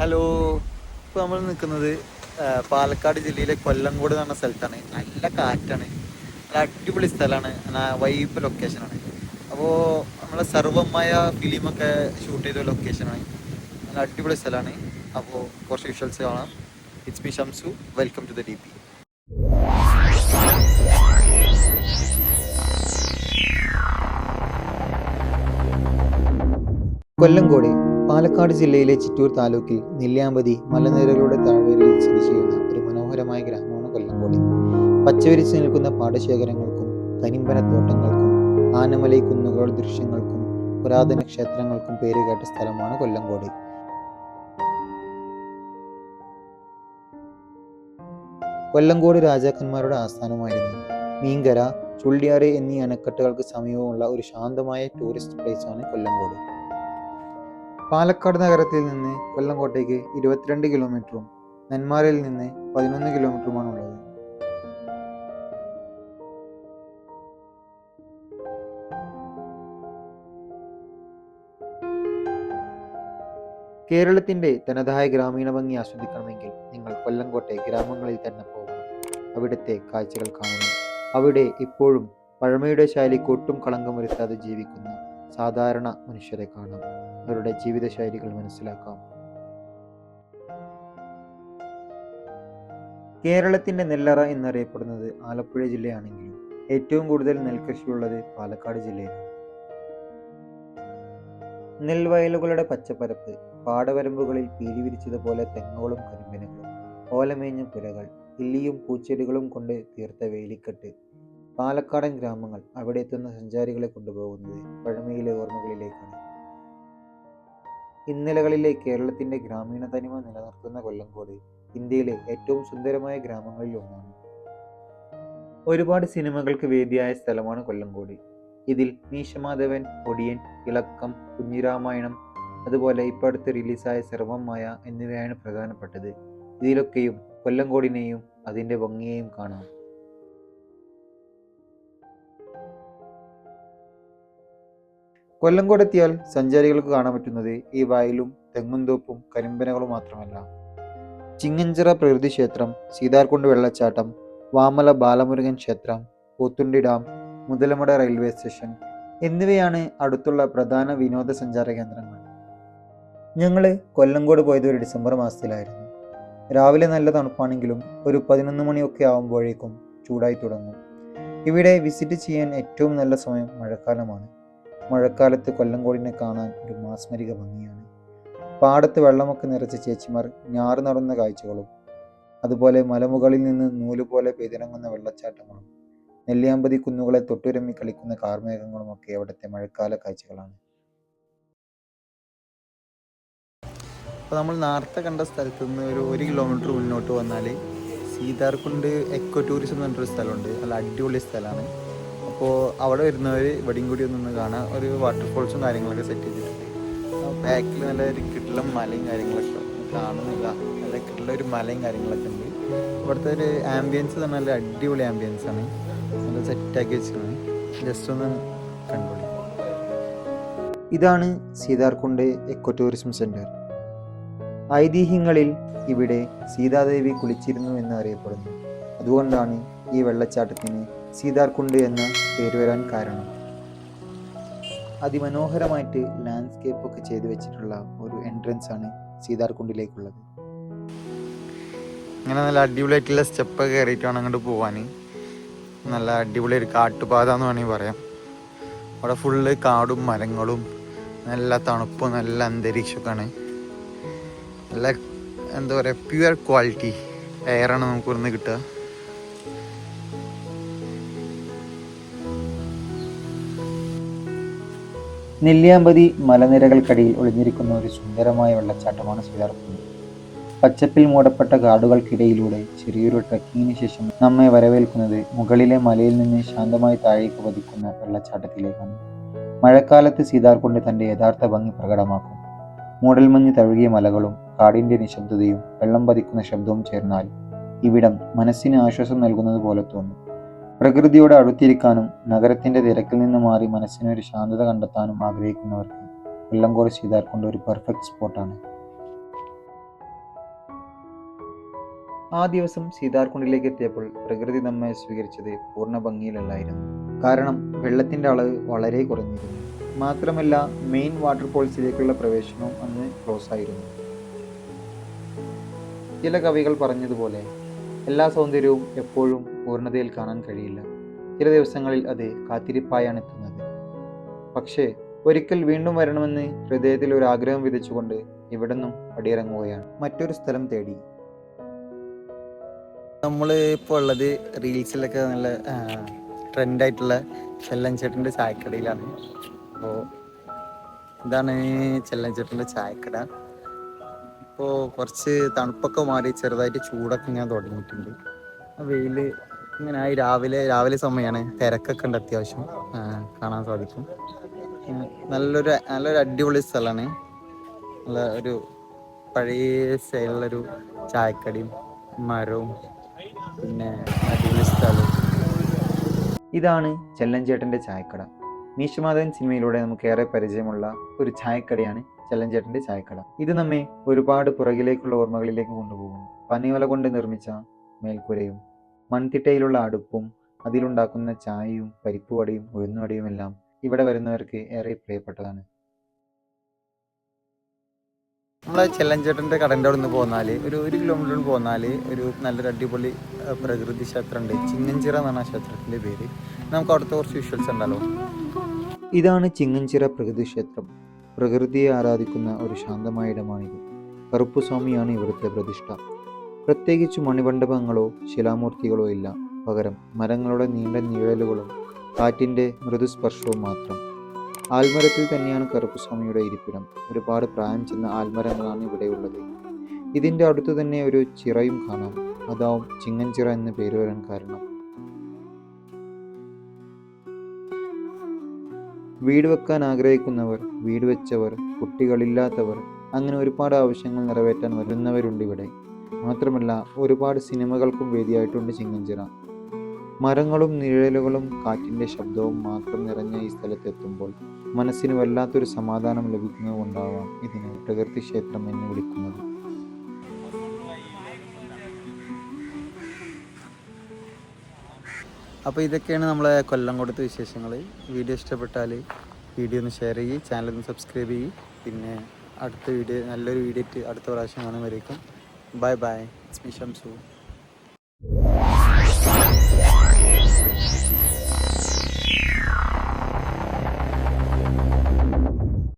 Hello. ഇപ്പോൾ നമ്മൾ നിൽക്കുന്നത് പാലക്കാട് ജില്ലയിലെ കൊല്ലങ്കോട് എന്ന് പറഞ്ഞ സ്ഥലത്താണ്. നല്ല കാറ്റാണ്, നല്ല അടിപൊളി സ്ഥലമാണ്, വൈബ് ലൊക്കേഷനാണ്. അപ്പോൾ നമ്മളെ സർവമായ ഫിലിമൊക്കെ ഷൂട്ട് ചെയ്ത ലൊക്കേഷനാണ്. നല്ല അടിപൊളി സ്ഥലമാണ്. അപ്പോൾ കുറച്ച് വിഷ്വൽസ് കാണാം. It's me Shamsu. Welcome to the DP. Kollengode Palakkad ജില്ലയിലെ ചിറ്റൂർ താലൂക്കിൽ നെല്ലിയാമ്പതി മലനിരകളുടെ താഴ്വരയിൽ സ്ഥിതി ചെയ്യുന്ന ഒരു മനോഹരമായ ഗ്രാമമാണ് കൊല്ലങ്കോട്. പച്ചവിരിച്ച് നിൽക്കുന്ന പാടശേഖരങ്ങൾക്കും കരിമ്പനത്തോട്ടങ്ങൾക്കും ആനമലൈ കുന്നുകളുടെ ദൃശ്യങ്ങൾക്കും പുരാതന ക്ഷേത്രങ്ങൾക്കും പേരുകേട്ട സ്ഥലമാണ് കൊല്ലങ്കോട്. കൊല്ലങ്കോട് രാജാക്കന്മാരുടെ ആസ്ഥാനമായിരുന്നു. മീങ്കര, ചുള്ളിയാറ് എന്നീ അണക്കെട്ടുകൾക്ക് സമീപമുള്ള ഒരു ശാന്തമായ ടൂറിസ്റ്റ് പ്ലേസാണ് കൊല്ലങ്കോട്. പാലക്കാട് നഗരത്തിൽ നിന്ന് കൊല്ലങ്കോട്ടേക്ക് 22 കിലോമീറ്ററും നെന്മാറയിൽ നിന്ന് 11 കിലോമീറ്ററുമാണ് ഉള്ളത്. കേരളത്തിന്റെ തനതായ ഗ്രാമീണ ഭംഗി ആസ്വദിക്കണമെങ്കിൽ നിങ്ങൾ കൊല്ലങ്കോട്ടെ ഗ്രാമങ്ങളിൽ തന്നെ പോകണം. അവിടുത്തെ കാഴ്ചകൾ കാണണം. അവിടെ ഇപ്പോഴും പഴമയുടെ ശൈലിക്ക് ഒട്ടും കളങ്കം വരുത്താതെ ജീവിക്കുന്ന സാധാരണ മനുഷ്യരെ കാണാം. അവരുടെ ജീവിതശൈലികൾ മനസ്സിലാക്കാം. കേരളത്തിന്റെ നെല്ലറ എന്നറിയപ്പെടുന്നത് ആലപ്പുഴ ജില്ലയാണെങ്കിലും ഏറ്റവും കൂടുതൽ നെൽകൃഷിയുള്ളത് പാലക്കാട് ജില്ലയിലാണ്. നെൽവയലുകളുടെ പച്ചപ്പരപ്പ്, പാടവരമ്പുകളിൽ പീലി വിരിച്ചതുപോലെ തെങ്ങുകളും കരിമ്പിനുകളും, ഓലമേഞ്ഞ പുരകൾ, ഇല്ലിയും പൂച്ചെടികളും കൊണ്ട് തീർത്ത വേലിക്കെട്ട്. പാലക്കാടൻ ഗ്രാമങ്ങൾ അവിടെ എത്തുന്ന സഞ്ചാരികളെ കൊണ്ടുപോകുന്നത് പഴമയിലെ ഓർമ്മകളിലേക്കാണ്. ഇന്നലകളിലെ കേരളത്തിന്റെ ഗ്രാമീണ തനിമ നിലനിർത്തുന്ന കൊല്ലങ്കോട് ഇന്ത്യയിലെ ഏറ്റവും സുന്ദരമായ ഗ്രാമങ്ങളിൽ ഒന്നാണ്. ഒരുപാട് സിനിമകൾക്ക് വേദിയായ സ്ഥലമാണ് കൊല്ലങ്കോട്. ഇതിൽ മീശമാധവൻ, ഒടിയൻ, ഇളക്കം, കുഞ്ഞിരാമായണം, അതുപോലെ ഇപ്പോൾ അടുത്ത് റിലീസായ സർവമായ എന്നിവയാണ് പ്രധാനപ്പെട്ടത്. ഇതിലൊക്കെയും കൊല്ലങ്കോടിനെയും അതിൻ്റെ ഭംഗിയെയും കാണാം. കൊല്ലങ്കോടെത്തിയാൽ സഞ്ചാരികൾക്ക് കാണാൻ പറ്റുന്നത് ഈ വയലും തെങ്ങുംതോപ്പും കരിമ്പനകളും മാത്രമല്ല. ചിങ്ങഞ്ചിറ പ്രകൃതി ക്ഷേത്രം, സീതാർകുണ്ട് വെള്ളച്ചാട്ടം, വാമല ബാലമുരുകൻ ക്ഷേത്രം, Pothundi dam, Muthalamada railway station എന്നിവയാണ് അടുത്തുള്ള പ്രധാന വിനോദസഞ്ചാര കേന്ദ്രങ്ങൾ. ഞങ്ങൾ കൊല്ലങ്കോട് പോയത് ഒരു ഡിസംബർ മാസത്തിലായിരുന്നു. രാവിലെ നല്ല തണുപ്പാണെങ്കിലും ഒരു 11 മണിയൊക്കെ ആകുമ്പോഴേക്കും ചൂടായി തുടങ്ങും. ഇവിടെ വിസിറ്റ് ചെയ്യാൻ ഏറ്റവും നല്ല സമയം മഴക്കാലമാണ്. മഴക്കാലത്ത് കൊല്ലങ്കോടിനെ കാണാൻ ഒരു മാസ്മരിക ഭംഗിയാണ്. പാടത്ത് വെള്ളമൊക്കെ നിറച്ച ചേച്ചിമാർ ഞാറ് നടുന്ന കാഴ്ചകളും, അതുപോലെ മലമുകളിൽ നിന്ന് നൂലുപോലെ പെയ്തിറങ്ങുന്ന വെള്ളച്ചാട്ടങ്ങളും, നെല്ലിയാമ്പതി കുന്നുകളെ തൊട്ടുരമ്മി കളിക്കുന്ന കാർമേഘങ്ങളും ഒക്കെ അവിടുത്തെ മഴക്കാല കാഴ്ചകളാണ്. അപ്പോൾ നമ്മൾ നേരത്തെ കണ്ട സ്ഥലത്ത് നിന്ന് ഒരു 1 കിലോമീറ്റർ മുന്നോട്ട് വന്നാൽ സീതാർകുണ്ട് എക്കോ ടൂറിസം എന്ന് പറഞ്ഞൊരു സ്ഥലമുണ്ട്. നല്ല അടിപൊളി സ്ഥലമാണ്. അപ്പോൾ അവിടെ വരുന്നവർ ഇവിടെയും കൂടി ഒന്ന് കാണാൻ ഒരു വാട്ടർഫോൾസും കാര്യങ്ങളൊക്കെ സെറ്റ് ചെയ്തിട്ടുണ്ട്. ബാക്കിൽ നല്ല ഒരു കിട്ടുള്ള മലയും കാര്യങ്ങളൊക്കെ കാണുന്നില്ല. നല്ല കിട്ടുള്ള ഒരു മലയും കാര്യങ്ങളൊക്കെ ഉണ്ട്. ഇവിടുത്തെ ഒരു ആംബിയൻസ് തന്നെ നല്ല അടിപൊളി ആംബിയൻസ് ആണ്. നല്ല സെറ്റാക്കി വെച്ചിട്ടുണ്ട്. ജസ്റ്റ് ഒന്ന് കണ്ടോളി. ഇതാണ് സീതാർകുണ്ട് എക്കോ ടൂറിസം സെൻറ്റർ. ഐതിഹ്യങ്ങളിൽ ഇവിടെ സീതാദേവി കുളിച്ചിരുന്നു എന്ന് അറിയപ്പെടുന്നു. അതുകൊണ്ടാണ് ഈ വെള്ളച്ചാട്ടത്തിന് സീതാർകുണ്ട് എന്ന പേര് വരാൻ കാരണം. അതിമനോഹരമായിട്ട് ലാൻഡ്സ്കേപ്പ് ഒക്കെ ചെയ്തു വെച്ചിട്ടുള്ള ഒരു എൻട്രൻസ് ആണ് സീതാർകുണ്ടിലേക്കുള്ളത്. ഇങ്ങനെ നല്ല അടിപൊളിയായിട്ടുള്ള സ്റ്റെപ്പൊക്കെ കയറിയിട്ടാണ് അങ്ങോട്ട് പോകാൻ. നല്ല അടിപൊളി ഒരു കാട്ടുപാത എന്ന് വേണമെങ്കിൽ പറയാം. അവിടെ ഫുള്ള് കാടും മരങ്ങളും നല്ല തണുപ്പും നല്ല അന്തരീക്ഷമൊക്കെയാണ്. നല്ല എന്താ പറയുക, പ്യുവർ ക്വാളിറ്റി എയറാണ് നമുക്ക് ഇവിടുന്ന് കിട്ടുക. നെല്ലിയാമ്പതി മലനിരകൾക്കടിയിൽ ഒളിഞ്ഞിരിക്കുന്ന ഒരു സുന്ദരമായ വെള്ളച്ചാട്ടമാണ് സീതാർകുണ്ട്. പച്ചപ്പിൽ മൂടപ്പെട്ട കാടുകൾക്കിടയിലൂടെ ചെറിയൊരു ട്രക്കിങ്ങിന് ശേഷം നമ്മെ വരവേൽക്കുന്നത് മുകളിലെ മലയിൽ നിന്ന് ശാന്തമായി താഴേക്ക് പതിക്കുന്ന വെള്ളച്ചാട്ടത്തിലേക്കാണ്. മഴക്കാലത്ത് സീതാർകുണ്ട് തൻ്റെ യഥാർത്ഥ ഭംഗി പ്രകടമാക്കും. മൂടൽമഞ്ഞ് തഴുകിയ മലകളും കാടിൻ്റെ നിശബ്ദതയും വെള്ളം പതിക്കുന്ന ശബ്ദവും ചേർന്നാൽ ഇവിടം മനസ്സിന് ആശ്വാസം നൽകുന്നത് പോലെ തോന്നും. പ്രകൃതിയോട് അടുത്തിരിക്കാനും നഗരത്തിൻ്റെ തിരക്കിൽ നിന്ന് മാറി മനസ്സിനൊരു ശാന്തത കണ്ടെത്താനും ആഗ്രഹിക്കുന്നവർക്ക് കൊല്ലങ്കോട് സീതാർകുണ്ട് ഒരു പെർഫെക്റ്റ് സ്പോട്ടാണ്. ആ ദിവസം സീതാർകുണ്ടിലേക്ക് എത്തിയപ്പോൾ പ്രകൃതി നമ്മെ സ്വീകരിച്ചത് പൂർണ്ണ ഭംഗിയിലല്ലായിരുന്നു. കാരണം വെള്ളത്തിൻ്റെ അളവ് വളരെ കുറഞ്ഞിരുന്നു. മാത്രമല്ല മെയിൻ വാട്ടർഫോൾസിലേക്കുള്ള പ്രവേശനവും അന്ന് ക്ലോസ് ആയിരുന്നു. ചില കവികൾ പറഞ്ഞതുപോലെ എല്ലാ സൗന്ദര്യവും എപ്പോഴും പൂർണ്ണതയിൽ കാണാൻ കഴിയില്ല. ചില ദിവസങ്ങളിൽ അത് കാത്തിരിപ്പായാണ് എത്തുന്നത്. പക്ഷേ ഒരിക്കൽ വീണ്ടും വരണമെന്ന് ഹൃദയത്തിൽ ഒരു ആഗ്രഹം വിധിച്ചുകൊണ്ട് ഇവിടെ നിന്നും പടിയിറങ്ങുകയാണ് മറ്റൊരു സ്ഥലം തേടി. നമ്മൾ ഇപ്പോൾ ഉള്ളത് റീൽസിലൊക്കെ നല്ല ട്രെൻഡായിട്ടുള്ള ചെല്ലൻചേട്ടൻ്റെ ചായക്കടയിലാണ്. അപ്പോൾ ഇതാണ് ചെല്ലൻചേട്ടൻ്റെ ചായക്കട. ഇപ്പോൾ കുറച്ച് തണുപ്പൊക്കെ മാറി ചെറുതായിട്ട് ചൂടൊക്കെ ഇങ്ങനെ തുടങ്ങിയിട്ടുണ്ട്. വെയിൽ ഇങ്ങനെ ആയി. രാവിലെ സമയമാണ്, തിരക്കൊക്കെ ഉണ്ട്, അത്യാവശ്യം കാണാൻ സാധിക്കും. നല്ലൊരു അടിപൊളി സ്ഥലമാണ്. നല്ല ഒരു പഴയ സ്റ്റൈലുള്ളൊരു ചായക്കടയും മരവും പിന്നെ അടിപൊളി സ്ഥലവും. ഇതാണ് ചെല്ലൻചേട്ടൻ്റെ ചായക്കട. മീശമാധവൻ സിനിമയിലൂടെ നമുക്ക് ഏറെ പരിചയമുള്ള ഒരു ചായക്കടയാണ് ചെല്ലൻചേട്ടൻ്റെ ചായക്കട. ഇത് നമ്മെ ഒരുപാട് പുറകിലേക്കുള്ള ഓർമ്മകളിലേക്ക് കൊണ്ടുപോകും. പനയോല കൊണ്ട് നിർമ്മിച്ച മേൽക്കൂരയും മൺതിട്ടയിലുള്ള അടുപ്പും അതിലുണ്ടാക്കുന്ന ചായയും പരിപ്പുവടയും ഉഴുന്നുവടയും എല്ലാം ഇവിടെ വരുന്നവർക്ക് ഏറെ പ്രിയപ്പെട്ടതാണ്. നമ്മളെ ചെല്ലൻചേട്ടൻ്റെ കടൻ്റെ അവിടെ നിന്ന് പോന്നാൽ ഒരു കിലോമീറ്റർ പോന്നാൽ ഒരു നല്ലൊരു അടിപൊളി പ്രകൃതി ക്ഷേത്രമുണ്ട്. ചിങ്ങഞ്ചിറ എന്നാണ് ആ ക്ഷേത്രത്തിൻ്റെ പേര്. നമുക്ക് അവിടുത്തെ കുറച്ച് വിഷ്വൽസ് ഉണ്ടല്ലോ. ഇതാണ് ചിങ്ങഞ്ചിറ പ്രകൃതി ക്ഷേത്രം. പ്രകൃതിയെ ആരാധിക്കുന്ന ഒരു ശാന്തമായ ഇടമാണിത്. കറുപ്പുസ്വാമിയാണ് ഇവിടുത്തെ പ്രതിഷ്ഠ. പ്രത്യേകിച്ച് മണിമണ്ഡപങ്ങളോ ശിലാമൂർത്തികളോ ഇല്ല. പകരം മരങ്ങളുടെ നീണ്ട നിഴലുകളും കാറ്റിൻ്റെ മൃദുസ്പർശവും മാത്രം. ആൽമരത്തിൽ തന്നെയാണ് കറുപ്പുസ്വാമിയുടെ ഇരിപ്പിടം. ഒരുപാട് പ്രായം ചെന്ന ആൽമരങ്ങളാണ് ഇവിടെയുള്ളത്. ഇതിൻ്റെ അടുത്തു തന്നെ ഒരു ചിറയും കാണാം. അതാവും ചിങ്ങഞ്ചിറ എന്ന് പേര് വരാൻ കാരണം. വീട് വെക്കാൻ ആഗ്രഹിക്കുന്നവർ, വീട് വെച്ചവർ, കുട്ടികളില്ലാത്തവർ, അങ്ങനെ ഒരുപാട് ആവശ്യങ്ങൾ നിറവേറ്റാൻ വരുന്നവരുണ്ട് ഇവിടെ. മാത്രമല്ല ഒരുപാട് സിനിമകൾക്കും വേദിയായിട്ടുണ്ട് ചിങ്ങഞ്ചിറ. മരങ്ങളും നിഴലുകളും കാറ്റിൻ്റെ ശബ്ദവും മാത്രം നിറഞ്ഞ ഈ സ്ഥലത്തെത്തുമ്പോൾ മനസ്സിന് വല്ലാത്തൊരു സമാധാനം ലഭിക്കുന്നതുകൊണ്ടാവാം ഇതിനെ പ്രകൃതി ക്ഷേത്രം എന്ന് വിളിക്കുന്നത്. അപ്പോൾ ഇതൊക്കെയാണ് നമ്മളെ കൊല്ലംകോടത്തെ വിശേഷങ്ങൾ. വീഡിയോ ഇഷ്ടപ്പെട്ടാൽ വീഡിയോ ഒന്ന് ഷെയർ ചെയ്യ്, ചാനൽ ഒന്ന് സബ്സ്ക്രൈബ് ചെയ്യ്. പിന്നെ അടുത്ത വീഡിയോ നല്ലൊരു വീഡിയോ ആയിട്ട് അടുത്ത പ്രാവശ്യം കാണുമ്പോഴേക്കും bye bye. It's me Shamsu.